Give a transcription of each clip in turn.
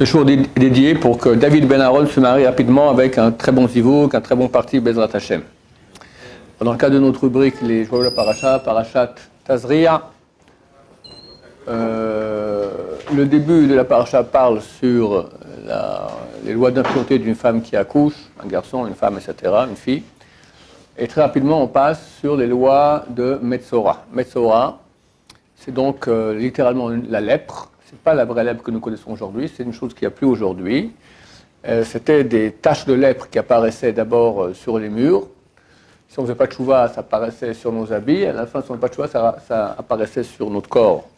Ce jour dédié pour que David Ben Aaron se marie rapidement avec un très bon zivouk, un très bon parti Bezrat Hashem. Dans le cadre de notre rubrique, les joyaux de la paracha, Parashat Tazria, le début de la paracha parle sur les lois d'impureté d'une femme qui accouche, un garçon, une femme, etc., une fille. Et très rapidement, on passe sur les lois de Metzora. Metzora, c'est donc littéralement la lèpre. Ce n'est pas la vraie lèpre que nous connaissons aujourd'hui, c'est une chose qu'il n'y a plus aujourd'hui. C'était des taches de lèpre qui apparaissaient d'abord sur les murs. Si on ne faisait pas de chouva, ça apparaissait sur nos habits. À la fin, si on ne faisait pas de chouva, ça apparaissait sur notre corps.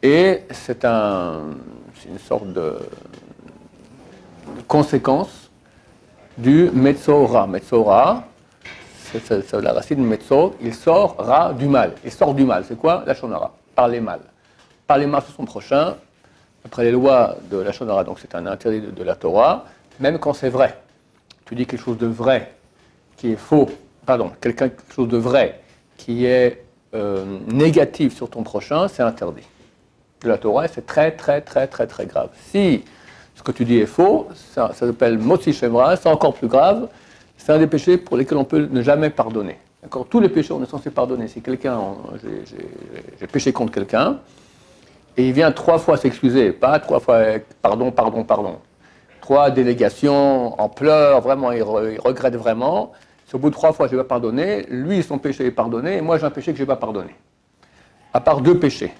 Et c'est une sorte de conséquence du Metzora. Metzora, c'est la racine Metzo, il sort ra du mal. Il sort du mal. C'est quoi? La shonara. Parler mal. Parler mal sur son prochain, après les lois de la shonara, donc c'est un interdit de la Torah, même quand c'est vrai. Tu dis quelque chose de vrai qui est faux, quelque chose de vrai qui est négatif sur ton prochain, c'est interdit de la Torah, et c'est très très très très très grave. Si ce que tu dis est faux, ça s'appelle Motzi Shemra, c'est encore plus grave, c'est un des péchés pour lesquels on peut ne jamais pardonner. D'accord? Tous les péchés, on est censé pardonner. Si j'ai péché contre quelqu'un, et il vient 3 fois s'excuser, pas 3 fois pardon. 3 délégations en pleurs, vraiment, il regrette vraiment. Si au bout de 3 fois je ne vais pas pardonner, lui, son péché est pardonné, et moi, j'ai un péché que je ne vais pas pardonner. À part 2 péchés.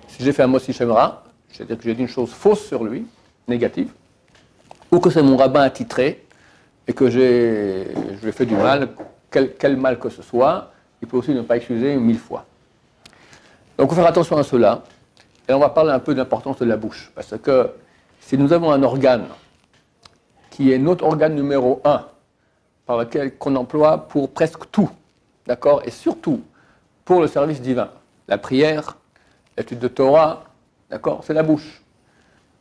Si j'ai fait un Motzi Shemra, c'est-à-dire que j'ai dit une chose fausse sur lui, négative, ou que c'est mon rabbin attitré, et que je lui ai fait du mal, quel mal que ce soit, il peut aussi ne pas excuser 1000 fois. Donc, il faut faire attention à cela. Et on va parler un peu de l'importance de la bouche. Parce que si nous avons un organe qui est notre organe numéro 1, par lequel qu'on emploie pour presque tout, d'accord, et surtout pour le service divin, la prière, l'étude de Torah, d'accord, c'est la bouche.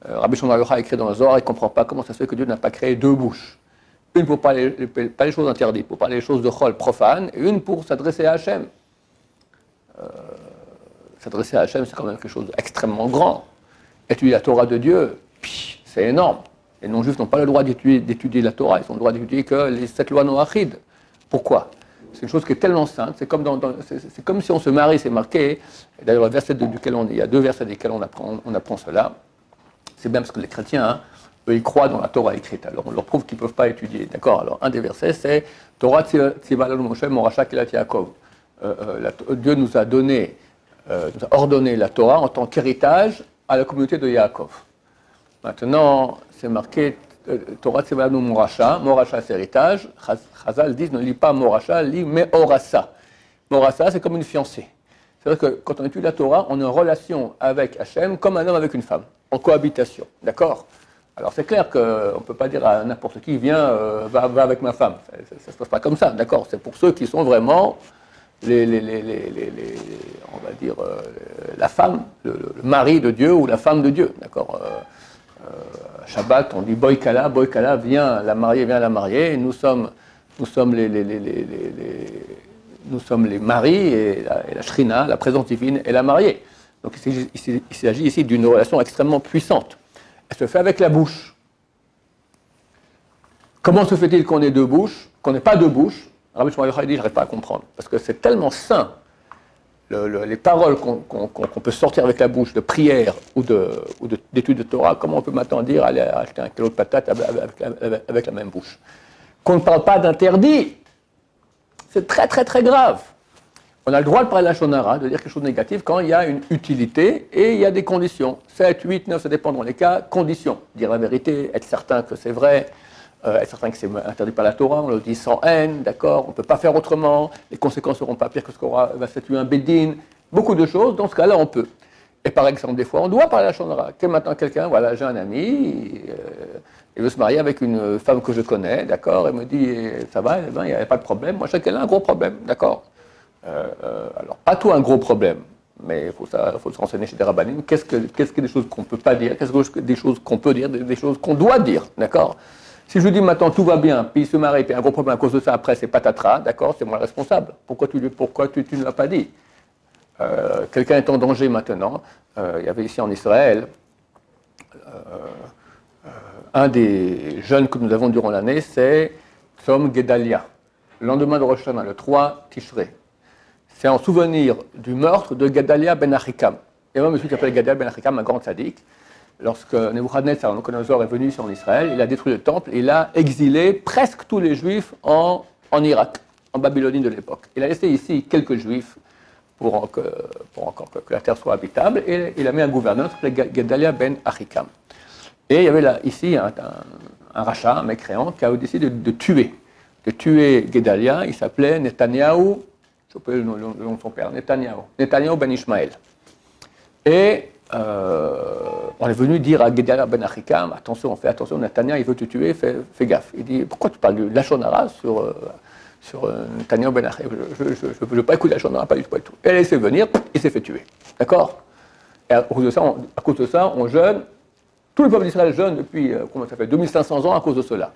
Rabbi Shimon a écrit dans le Zohar, il ne comprend pas comment ça se fait que Dieu n'a pas créé 2 bouches. Une pour parler, pas les choses interdites, pour parler les choses de chol, profanes, et une pour s'adresser à Hachem. S'adresser à Hachem, c'est quand même quelque chose d'extrêmement grand. Étudier la Torah de Dieu, c'est énorme. Les non-juifs n'ont pas le droit d'étudier la Torah, ils ont le droit d'étudier que les 7 lois noachides. Pourquoi? C'est une chose qui est tellement sainte, c'est comme si on se marie, c'est marqué, et d'ailleurs il y a 2 versets desquels on apprend cela. C'est bien parce que les chrétiens, eux, ils croient dans la Torah écrite, alors on leur prouve qu'ils ne peuvent pas étudier. D'accord? Alors un des versets, c'est Torah tziva lanu Moshe moracha kelat Yaakov. Dieu nous a donné, nous a ordonné la Torah en tant qu'héritage à la communauté de Yaakov. Maintenant, c'est marqué Torah tziva lanu moracha, moracha c'est héritage. Chazal disent ne lis pas moracha, lis meorasa. Morasa, c'est comme une fiancée. C'est-à-dire que quand on étudie la Torah, on est en relation avec Hachem comme un homme avec une femme, en cohabitation. D'accord? Alors c'est clair qu'on ne peut pas dire à n'importe qui, viens, va avec ma femme. Ça ne se passe pas comme ça, d'accord? C'est pour ceux qui sont vraiment on va dire, la femme, le mari de Dieu ou la femme de Dieu, d'accord? Shabbat, on dit Boykala, viens la marier, et nous sommes les maris, et la Shrina, la présence divine, est la mariée. Donc il s'agit ici d'une relation extrêmement puissante. Elle se fait avec la bouche. Comment se fait-il qu'on ait 2 bouches, qu'on n'ait pas 2 bouches? Rabbi Shimon dit, je n'arrive pas à comprendre. Parce que c'est tellement sain, les paroles qu'on peut sortir avec la bouche, de prière ou d'étude de Torah, comment on peut maintenant dire, aller acheter un kilo de patates avec la même bouche? Qu'on ne parle pas d'interdit, c'est très très très grave. On a le droit de parler de la shonara, de dire quelque chose de négatif, quand il y a une utilité et il y a des conditions. 7, 8, 9, ça dépend dans les cas. Conditions. Dire la vérité, être certain que c'est vrai, être certain que c'est interdit par la Torah, on le dit sans haine, d'accord, on ne peut pas faire autrement, les conséquences ne seront pas pires que ce qu'on va statuer un bédine, beaucoup de choses, dans ce cas-là on peut. Et par exemple, des fois, on doit parler de la shonara. Que maintenant quelqu'un, voilà, j'ai un ami, il veut se marier avec une femme que je connais, d'accord, il me dit, ça va, il n'y a pas de problème, moi chacun a un gros problème, d'accord. Alors, pas tout un gros problème, mais il faut se renseigner chez des rabbinim. Qu'est-ce que des choses qu'on ne peut pas dire? Qu'est-ce que des choses qu'on peut dire? Des choses qu'on doit dire, d'accord? Si je lui dis maintenant tout va bien, puis il se marie, puis un gros problème à cause de ça, après c'est patatras, d'accord, c'est moi le responsable. Pourquoi tu ne l'as pas dit? Quelqu'un est en danger maintenant. Il y avait ici en Israël Un des jeûnes que nous avons durant l'année, c'est Tzom Gedalia, le lendemain de Rosh Hashanah, le 3 Tishrei. C'est en souvenir du meurtre de Gedalia ben Achikam. Il y a même monsieur qui s'appelle Gedalia ben Achikam, un grand tzaddik. Lorsque Nebuchadnezzar, Nabuchodonosor, est venu sur Israël, il a détruit le temple et il a exilé presque tous les juifs en Irak, en Babylonie de l'époque. Il a laissé ici quelques juifs pour encore que la terre soit habitable et il a mis un gouverneur qui s'appelait Gedalia ben Achikam. Et il y avait là, ici un rachat, un mécréant, qui a décidé de tuer Gedalia. Il s'appelait Netanyahou, je peux le nom de son père, Netanyahou ben Ishmael. Et on est venu dire à Gedalia ben Achikam, attention, fais attention, Netanyahou, il veut te tuer, fais gaffe. Il dit, pourquoi tu parles de Lachon Hara sur Netanyahou ben Achikam? Je ne veux pas écouter Lachon Hara, pas du tout. Et elle s'est venir, il s'est fait tuer. D'accord? Et à cause de ça, on jeûne. Tout le peuple d'Israël jeûne depuis, comment ça fait, 2500 ans à cause de cela.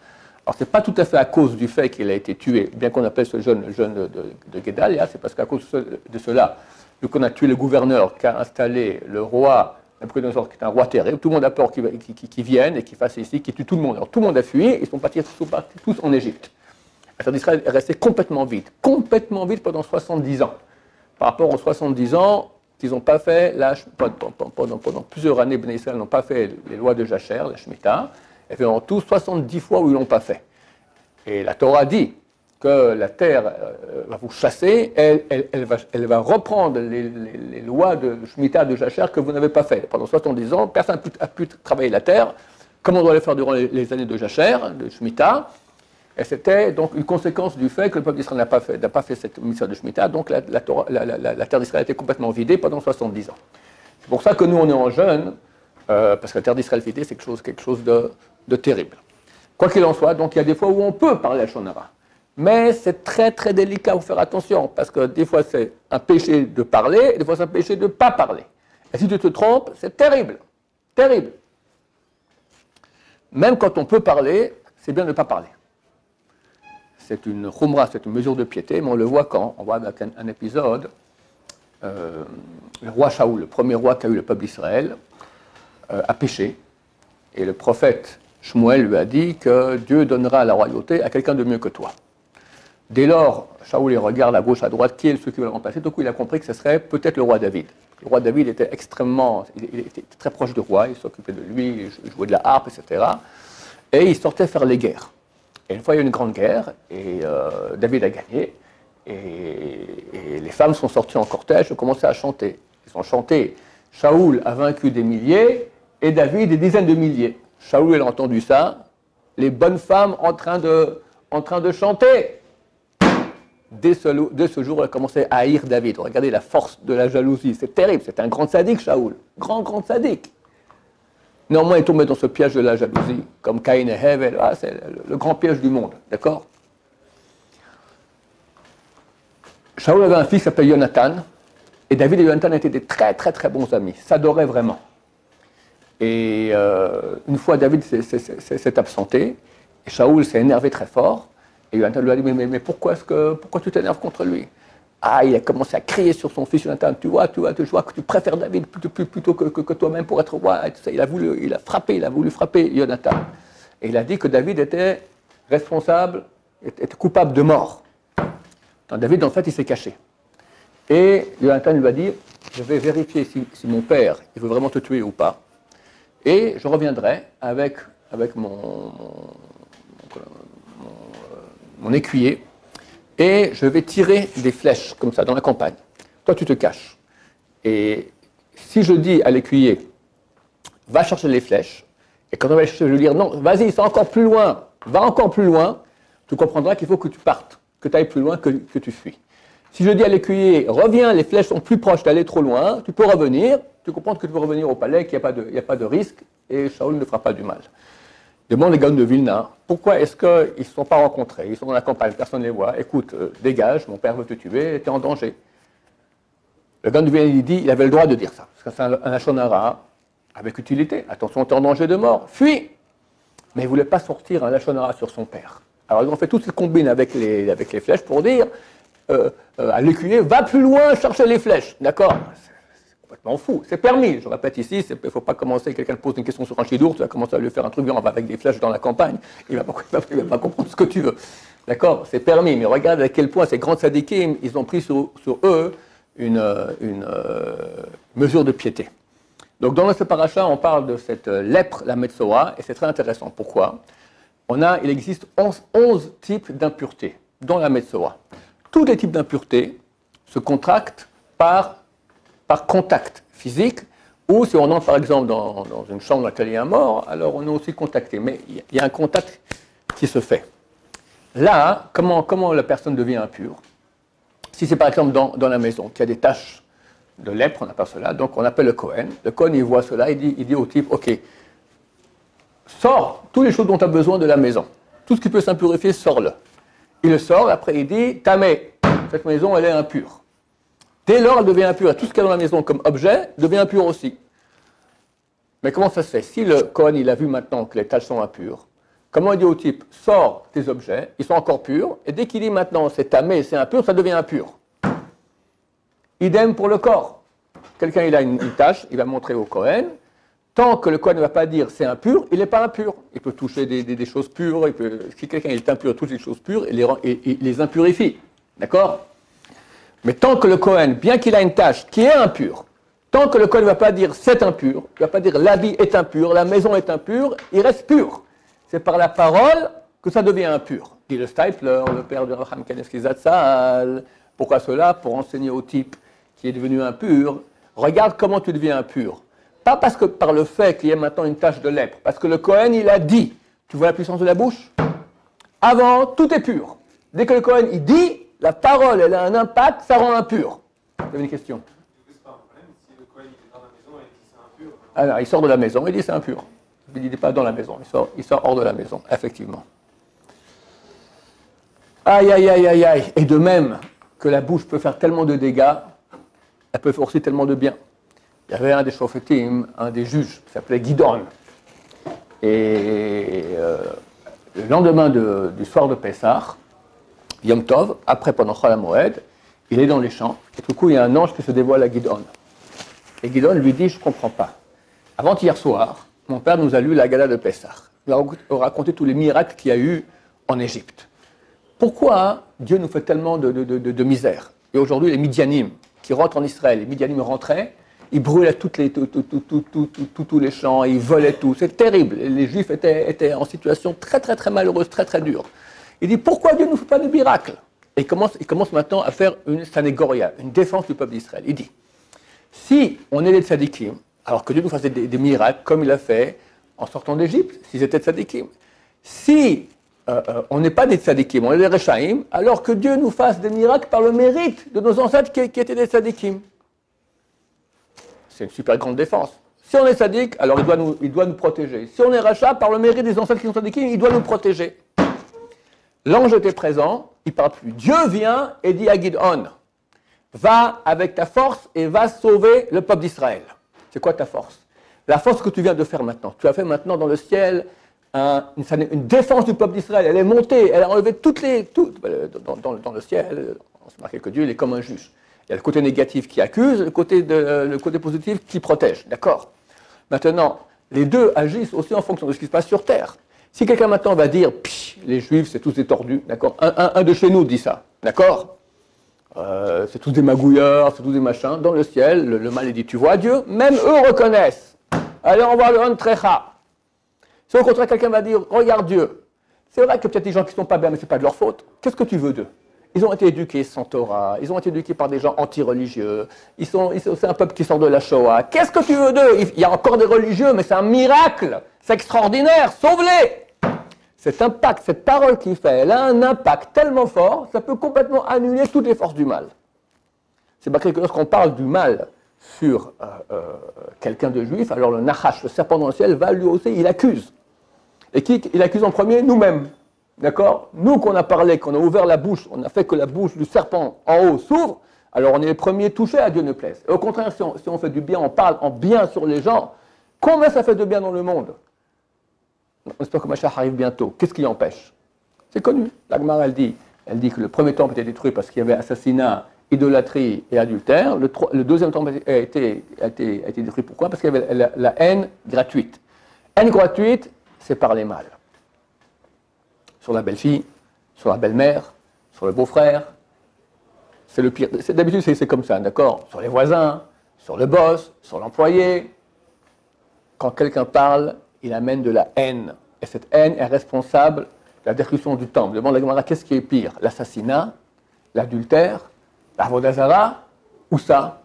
Alors, ce n'est pas tout à fait à cause du fait qu'il a été tué, bien qu'on appelle ce jeûne le jeûne de Gedalia, c'est parce qu'à cause de cela, vu qu'on a tué le gouverneur qui a installé le roi Nabuchodonosor, qui est un roi terrible, tout le monde a peur qu'il vienne et qu'il fasse ici, qu'il tue tout le monde. Alors, tout le monde a fui, ils sont partis tous en Égypte. La terre d'Israël est restée complètement vide pendant 70 ans. Par rapport aux 70 ans, qu'ils n'ont pas fait, pendant plusieurs années, Ben Israël n'ont pas fait les lois de Jacher, la Shemitah, et fait en tout 70 fois où ils ne l'ont pas fait. Et la Torah dit que la terre va vous chasser, elle va reprendre les lois de Shemitah, de Jacher que vous n'avez pas fait. Pendant 70 ans, personne n'a pu travailler la terre, comme on doit le faire durant les années de Jacher, de Shemitah. Et c'était donc une conséquence du fait que le peuple d'Israël n'a pas fait cette mission de Shemitah, donc la terre d'Israël était complètement vidée pendant 70 ans. C'est pour ça que nous, on est en jeûne, parce que la terre d'Israël vidée, c'est quelque chose de terrible. Quoi qu'il en soit, donc il y a des fois où on peut parler à Lachon Hara. Mais c'est très très délicat, il faut faire attention, parce que des fois c'est un péché de parler, et des fois c'est un péché de ne pas parler. Et si tu te trompes, c'est terrible, terrible. Même quand on peut parler, c'est bien de ne pas parler. C'est une khumra, c'est une mesure de piété, mais on le voit quand on voit avec un épisode, le roi Shaoul, le premier roi qu'a eu le peuple d'Israël, a péché, et le prophète Shmuel lui a dit que Dieu donnera la royauté à quelqu'un de mieux que toi. Dès lors, Shaoul il regarde à gauche, à droite, qui est celui qui va le remplacer, donc il a compris que ce serait peut-être le roi David. Le roi David était il était très proche du roi, il s'occupait de lui, il jouait de la harpe, etc. Et il sortait faire les guerres. Et une fois, il y a eu une grande guerre, et David a gagné, et les femmes sont sorties en cortège et ont commencé à chanter. Ils ont chanté « Shaoul a vaincu des milliers, et David des dizaines de milliers ». Shaoul, il a entendu ça, les bonnes femmes en train de chanter. Dès ce jour, elle a commencé à haïr David. Regardez la force de la jalousie, c'est terrible, c'est un grand sadique, Shaoul, grand sadique. Néanmoins, il est tombé dans ce piège de la jalousie, comme Caïn et Hevel, c'est le grand piège du monde, d'accord? Shaoul avait un fils qui s'appelait Jonathan, et David et Jonathan étaient des très très bons amis, s'adoraient vraiment. Et une fois, David s'est absenté, et Shaoul s'est énervé très fort, et Jonathan lui a dit, mais pourquoi tu t'énerves contre lui? Ah, il a commencé à crier sur son fils Jonathan, tu vois que tu préfères David plutôt que toi-même pour être roi. Et tout ça. Il a voulu frapper Jonathan. Et il a dit que David était responsable, était coupable de mort. Donc David, en fait, il s'est caché. Et Jonathan lui a dit, je vais vérifier si mon père, il veut vraiment te tuer ou pas. Et je reviendrai avec mon écuyer, et je vais tirer des flèches, comme ça, dans la campagne. Toi, tu te caches. Et si je dis à l'écuyer, va chercher les flèches, et quand on va les chercher, je vais lui dire, non, vas-y, c'est encore plus loin, va encore plus loin, tu comprendras qu'il faut que tu partes, que tu ailles plus loin, que tu fuis. Si je dis à l'écuyer, reviens, les flèches sont plus proches, d'aller trop loin, tu peux revenir, tu comprends que tu peux revenir au palais, qu'il n'y a pas de risque, et Shaoul ne fera pas du mal. Demande les Gaon de Vilna, pourquoi est-ce qu'ils ne se sont pas rencontrés? Ils sont dans la campagne, personne ne les voit. Écoute, dégage, mon père veut te tuer, tu es en danger. Le Gaon de Vilna, il dit, il avait le droit de dire ça, parce que c'est un Lachon Hara avec utilité. Attention, tu es en danger de mort, fuis! Mais il ne voulait pas sortir un Lachon Hara sur son père. Alors ils ont fait toutes ces combines avec les flèches pour dire à l'écuyer, va plus loin chercher les flèches, d'accord? complètement fou. C'est permis, je répète ici, il ne faut pas commencer, quelqu'un te pose une question sur un chidour, tu vas commencer à lui faire un truc, on va avec des flèches dans la campagne, il ne va pas comprendre ce que tu veux. D'accord? C'est permis, mais regarde à quel point ces grands tzadikim, ils ont pris sur eux une mesure de piété. Donc dans notre paracha, on parle de cette lèpre, la Metzora, et c'est très intéressant. Pourquoi? Il existe 11 types d'impuretés dans la Metzora. Tous les types d'impuretés se contractent par contact physique, ou si on entre par exemple dans une chambre dans laquelle il y a un mort, alors on est aussi contacté. Mais il y a un contact qui se fait. Là, comment la personne devient impure? Si c'est par exemple dans la maison, qu'il y a des taches de lèpre, on appelle cela, donc on appelle le Kohen. Le Kohen, il voit cela, il dit au type, ok, sors toutes les choses dont tu as besoin de la maison. Tout ce qui peut s'impurifier, sors-le. Il le sort, après il dit, Tamé, cette maison, elle est impure. Dès lors, elle devient impure. Tout ce qu'il y a dans la maison comme objet devient impur aussi. Mais comment ça se fait? Si le Kohen, il a vu maintenant que les taches sont impures, comment il dit au type, sors tes objets, ils sont encore purs, et dès qu'il dit maintenant, c'est tamé, c'est impur, ça devient impur. Idem pour le corps. Quelqu'un, il a une tache, il va montrer au Kohen. Tant que le Kohen ne va pas dire c'est impur, il n'est pas impur. Il peut toucher des choses pures, si quelqu'un est impur, touche des choses pures, il les impurifie. D'accord? Mais tant que le Kohen, bien qu'il a une tâche qui est impure, tant que le Kohen ne va pas dire c'est impur, il ne va pas dire l'habit est impur, la maison est impure, il reste pur. C'est par la parole que ça devient impur. Dit le Steipler, le père de Raham Kanevski Zatzal. Pourquoi cela? Pour enseigner au type qui est devenu impur, regarde comment tu deviens impur. Pas parce que par le fait qu'il y ait maintenant une tache de lèpre, parce que le Kohen, il a dit, tu vois la puissance de la bouche? Avant, tout est pur. Dès que le Kohen, il dit, la parole, elle a un impact, ça rend impur. Vous avez une question? C'est pas un problème si le Kohen est dans la maison et dit c'est impur. Alors, il sort de la maison, il dit c'est impur. Il n'est pas dans la maison, il sort hors de la maison, effectivement. Aïe, aïe, aïe, aïe, aïe. Et de même que la bouche peut faire tellement de dégâts, elle peut faire aussi tellement de bien. Il y avait un des shofetim, un des juges, qui s'appelait Gidon. Et le lendemain du soir de Pessah, Yom Tov, après pendant Chol HaMoed, il est dans les champs, et tout coup il y a un ange qui se dévoile à Gidon. Et Gidon lui dit, je ne comprends pas. Avant-hier soir, mon père nous a lu la Gala de Pessah. Il a raconté tous les miracles qu'il y a eu en Égypte. Pourquoi Dieu nous fait tellement de misère? Et aujourd'hui, les Midianim qui rentrent en Israël, les Midianim rentraient, ils brûlaient tous les champs, ils volaient tout. C'est terrible. Les Juifs étaient en situation très, très, très malheureuse, très, très dure. Il dit, pourquoi Dieu ne nous fait pas de miracles? Et il commence maintenant à faire une sanégoria, une défense du peuple d'Israël. Il dit, si on est des tzadikim, alors que Dieu nous fasse des miracles, comme il a fait en sortant d'Égypte, s'ils étaient tzadikim. Si on n'est pas des tzadikim, on est des rechaïm, alors que Dieu nous fasse des miracles par le mérite de nos ancêtres qui étaient des tzadikim. C'est une super grande défense. Si on est tzadik, alors il doit nous protéger. Si on est rachat, par le mérite des ancêtres qui sont tzadikim, il doit nous protéger. L'ange était présent, il ne parle plus. Dieu vient et dit à Gidon, va avec ta force et va sauver le peuple d'Israël. C'est quoi ta force? La force que tu viens de faire maintenant. Tu as fait maintenant dans le ciel une défense du peuple d'Israël. Elle est montée, elle a enlevé dans le ciel, on se marque que Dieu il est comme un juge. Il y a le côté négatif qui accuse, le côté positif qui protège. D'accord? Maintenant, les deux agissent aussi en fonction de ce qui se passe sur terre. Si quelqu'un maintenant va dire, les Juifs, c'est tous des tordus, d'accord? Un de chez nous dit ça, d'accord? C'est tous des magouilleurs, c'est tous des machins. Dans le ciel, le mal est dit, tu vois Dieu? Même eux reconnaissent. Allez, on va le Antrecha. Si au contraire, quelqu'un va dire, regarde Dieu. C'est vrai que peut-être des gens qui ne sont pas bien, mais ce n'est pas de leur faute. Qu'est-ce que tu veux d'eux? Ils ont été éduqués sans Torah, ils ont été éduqués par des gens anti-religieux, c'est un peuple qui sort de la Shoah. Qu'est-ce que tu veux d'eux? Il y a encore des religieux, mais c'est un miracle. C'est extraordinaire, sauve-les! Cet impact, cette parole qu'il fait, elle a un impact tellement fort, ça peut complètement annuler toutes les forces du mal. C'est marqué que lorsqu'on parle du mal sur quelqu'un de juif, alors le Nachash, le serpent dans le ciel, va lui aussi, il accuse. Et qui il accuse en premier? Nous-mêmes. D'accord? Nous qu'on a parlé, qu'on a ouvert la bouche, on a fait que la bouche du serpent en haut s'ouvre, alors on est les premiers touchés, à Dieu ne plaise. Et au contraire, si on fait du bien, on parle en bien sur les gens, combien ça fait de bien dans le monde? On espère que Mashiach arrive bientôt. Qu'est-ce qui empêche? C'est connu. La Gemara, elle dit que le premier temple était détruit parce qu'il y avait assassinat idolâtrie et adultère. Le deuxième temple a été détruit. Pourquoi? Parce qu'il y avait la haine gratuite. Haine gratuite, c'est par les mâles. Sur la belle-fille, sur la belle-mère, sur le beau-frère. C'est le pire. D'habitude, c'est comme ça, d'accord? Sur les voisins, sur le boss, sur l'employé. Quand quelqu'un parle, il amène de la haine. Et cette haine est responsable de la destruction du temple. Demande la Gemara, qu'est-ce qui est pire? L'assassinat, l'adultère, la Vodazara ou ça?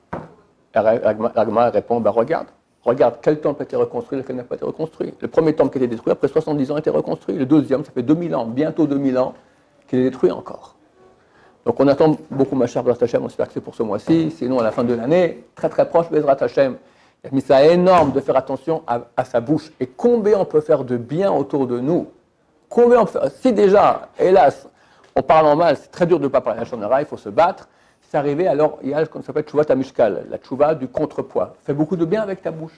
La Gemara répond, regarde quel temple a été reconstruit, lequel n'a pas été reconstruit. Le premier temple qui a été détruit, après 70 ans, a été reconstruit. Le deuxième, ça fait 2000 ans, bientôt 2000 ans, qu'il est détruit encore. Donc on attend beaucoup ma chère Bezrat Hashem, on espère que c'est pour ce mois-ci, sinon à la fin de l'année, très très proche Bezrat Hashem. Il a mis ça énorme de faire attention à sa bouche. Et combien on peut faire de bien autour de nous? Combien on peut faire... Si déjà, hélas, on parle en mal, c'est très dur de ne pas parler la Shonara, il faut se battre. C'est arrivé, alors il y a ce qu'on appelle Tchouva Tamishkal, la Tchouva du contrepoids. Fais beaucoup de bien avec ta bouche.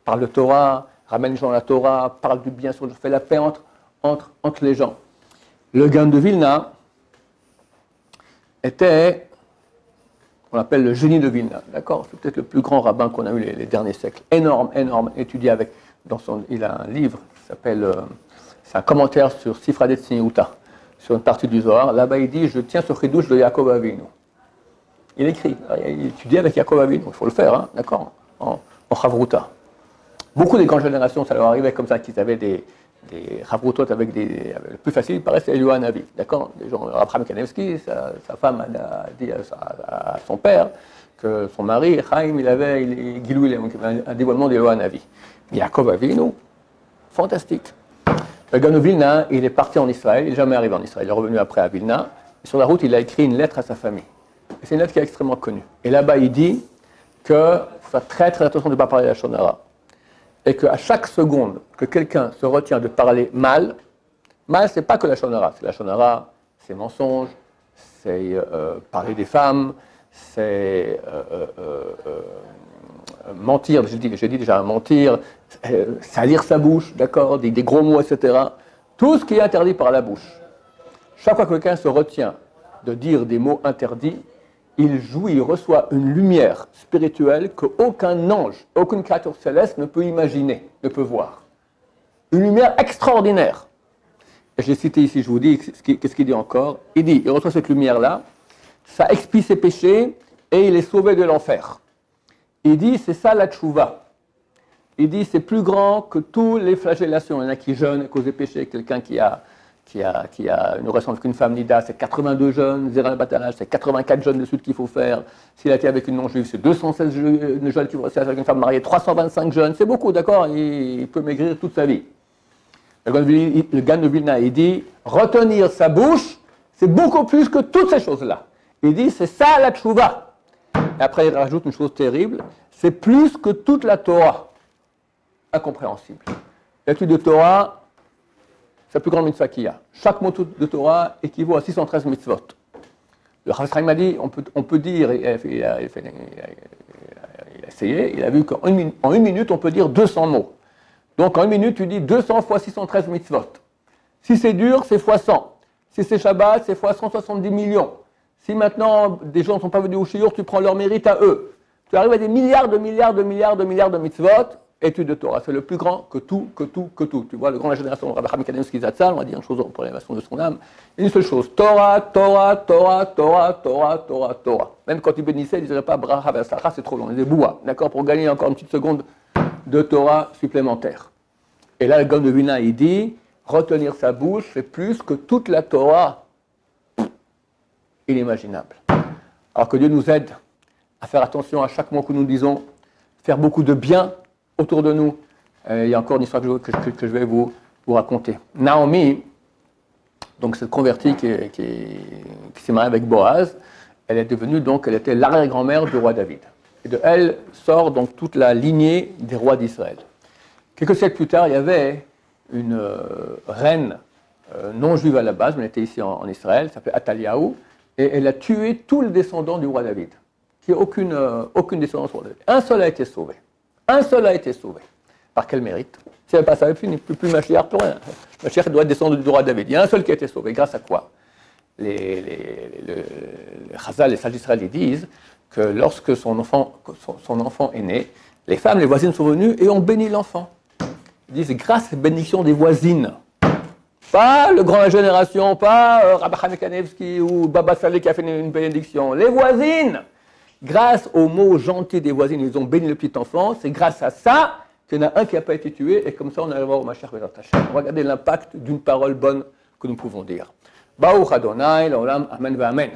Parle de Torah, ramène les gens à la Torah, parle du bien, fais la paix entre les gens. Le Gaon de Vilna était, on l'appelle le génie de Vilna, d'accord? C'est peut-être le plus grand rabbin qu'on a eu les derniers siècles. Énorme, étudié avec, il a un livre qui s'appelle, c'est un commentaire sur Sifra Tzniuta, sur une partie du Zohar. Là-bas, il dit, je tiens ce chidouche de Yaakov Avinu. Il écrit, il étudie avec Yaakov Avinu, il faut le faire, hein, d'accord? En Chavruta. Beaucoup des grandes générations, ça leur arrivait comme ça, qu'ils avaient des Chavrutot avec le plus facile, il paraît, c'est Eliyahu Hanavi, d'accord? Des gens, Abraham Kanevski, sa femme a dit à son père que son mari, Chaim, il avait un dévoilement d'Eliyahu Hanavi. Yaakov Avinu, fantastique. Le Gaon de Vilna, il est parti en Israël, il n'est jamais arrivé en Israël, il est revenu après à Vilna, et sur la route, il a écrit une lettre à sa famille. Et c'est une lettre qui est extrêmement connue. Et là-bas, il dit qu'il faut faire très très attention de ne pas parler la Shonara. Et qu'à chaque seconde que quelqu'un se retient de parler mal, c'est pas que la Shonara. C'est la Shonara, c'est mensonge, c'est parler des femmes, c'est mentir, j'ai dit déjà mentir, salir sa bouche, d'accord, des gros mots, etc. Tout ce qui est interdit par la bouche. Chaque fois que quelqu'un se retient de dire des mots interdits, il reçoit une lumière spirituelle qu'aucun ange, aucune créature céleste ne peut imaginer, ne peut voir. Une lumière extraordinaire. Et je l'ai cité ici, je vous dis, qu'est-ce qu'il dit encore? Il reçoit cette lumière-là, ça expie ses péchés et il est sauvé de l'enfer. Il dit, c'est ça la tchouva. Il dit, c'est plus grand que toutes les flagellations. Il y en a qui jeûnent à cause des péchés, quelqu'un qui a une relation avec une femme nida, c'est 82 jeûnes, Zéra Batalage, c'est 84 jeûnes de suite qu'il faut faire. S'il a été avec une non-juive, c'est 216 jeûnes qu'il faut faire avec une femme mariée, 325 jeûnes, c'est beaucoup, d'accord? Il peut maigrir toute sa vie. Le Gaon de Vilna, il dit, retenir sa bouche, c'est beaucoup plus que toutes ces choses-là. Il dit, c'est ça la tchouva. Et après, il rajoute une chose terrible, c'est plus que toute la Torah. Incompréhensible. L'étude de Torah, c'est la plus grande mitzvah qu'il y a. Chaque mot de Torah équivaut à 613 mitzvot. Le Chafetz Chaim a dit, on peut dire, il a essayé, il a vu qu'en une minute, on peut dire 200 mots. Donc en une minute, tu dis 200 fois 613 mitzvot. Si c'est dur, c'est fois 100. Si c'est Shabbat, c'est fois 170 millions. Si maintenant, des gens ne sont pas venus au shiur, tu prends leur mérite à eux. Tu arrives à des milliards de mitzvot. Étude de Torah, c'est le plus grand que tout. Tu vois, le grand de la génération, Rabbi Chaim Kanevski Zatzal, on va dire une chose pour l'élévation de son âme, une seule chose, Torah. Même quand il bénissait, il ne dirait pas Bracha Ve'aslacha, c'est trop long, il disait Boua, d'accord, pour gagner encore une petite seconde de Torah supplémentaire. Et là, le Gaon de Vilna, il dit, retenir sa bouche, c'est plus que toute la Torah. Inimaginable. Alors que Dieu nous aide à faire attention à chaque mot que nous disons, faire beaucoup de bien autour de nous. Il y a encore une histoire que je vais vous raconter. Naomi, donc cette convertie qui s'est mariée avec Boaz, elle est devenue donc, elle était l'arrière-grand-mère du roi David. Et de elle sort donc toute la lignée des rois d'Israël. Quelques siècles plus tard, il y avait une reine non juive à la base, mais elle était ici en Israël, s'appelait Athaliahu, et elle a tué tous les descendants du roi David. Il n'y a aucune descendance du roi David. Un seul a été sauvé. Par quel mérite? Si elle n'est pas ça, elle finit plus Mashiach, plus rien. Mashiach doit descendre du roi David. Il y a un seul qui a été sauvé. Grâce à quoi? les Chazal, les sages d'Israël, ils disent que lorsque son enfant est né, les femmes, les voisines sont venues et ont béni l'enfant. Ils disent grâce à la bénédiction des voisines. Pas le grand génération, pas Rabbi Chaim Kanevski ou Baba Saleh qui a fait une bénédiction. Les voisines, grâce aux mots gentils des voisines, ils ont béni le petit enfant. C'est grâce à ça qu'il y en a un qui n'a pas été tué et comme ça on allait voir au Mashiach Bezrat Hashem. Regardez l'impact d'une parole bonne que nous pouvons dire. Baruch Adonai, l'olam, amen, amen.